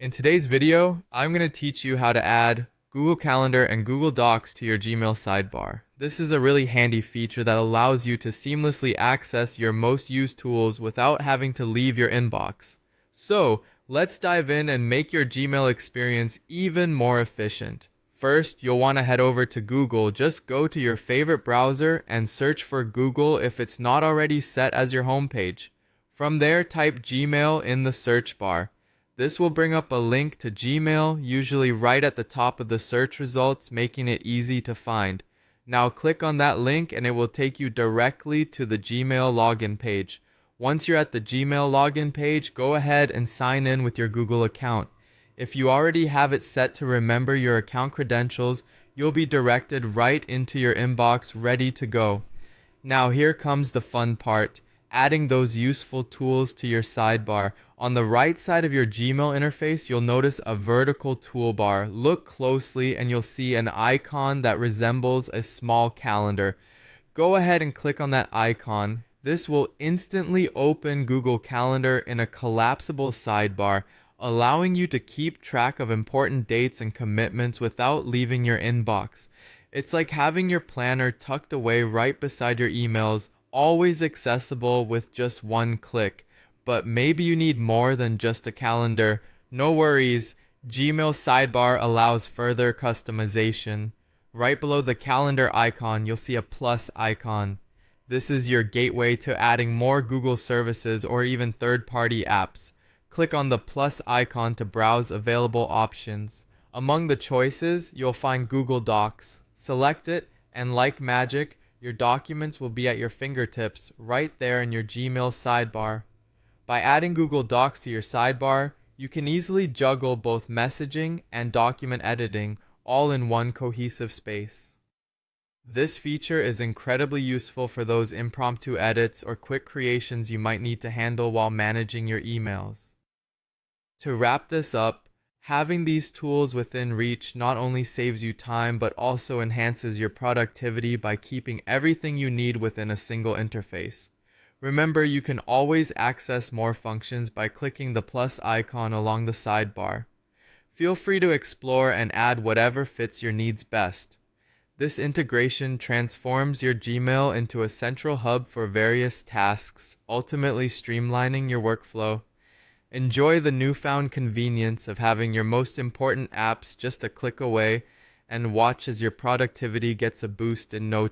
In today's video, I'm going to teach you how to add Google Calendar and Google Docs to your Gmail sidebar. This is a really handy feature that allows you to seamlessly access your most used tools without having to leave your inbox. So, let's dive in and make your Gmail experience even more efficient. First, you'll want to head over to Google. Just go to your favorite browser and search for Google if it's not already set as your homepage. From there, type Gmail in the search bar. This will bring up a link to Gmail, usually right at the top of the search results, making it easy to find. Now click on that link and it will take you directly to the Gmail login page. Once you're at the Gmail login page, go ahead and sign in with your Google account. If you already have it set to remember your account credentials, you'll be directed right into your inbox ready to go. Now here comes the fun part, adding those useful tools to your sidebar. On the right side of your Gmail interface, you'll notice a vertical toolbar. Look closely and you'll see an icon that resembles a small calendar. Go ahead and click on that icon. This will instantly open Google Calendar in a collapsible sidebar, allowing you to keep track of important dates and commitments without leaving your inbox. It's like having your planner tucked away right beside your emails, always accessible with just one click. But maybe you need more than just a calendar. No worries, Gmail sidebar allows further customization. Right below the calendar icon, you'll see a plus icon. This is your gateway to adding more Google services or even third-party apps. Click on the plus icon to browse available options. Among the choices, you'll find Google Docs. Select it, and like magic, your documents will be at your fingertips right there in your Gmail sidebar. By adding Google Docs to your sidebar, you can easily juggle both messaging and document editing all in one cohesive space. This feature is incredibly useful for those impromptu edits or quick creations you might need to handle while managing your emails. To wrap this up, having these tools within reach not only saves you time but also enhances your productivity by keeping everything you need within a single interface. Remember, you can always access more functions by clicking the plus icon along the sidebar. Feel free to explore and add whatever fits your needs best. This integration transforms your Gmail into a central hub for various tasks, ultimately streamlining your workflow. Enjoy the newfound convenience of having your most important apps just a click away, and watch as your productivity gets a boost in no time.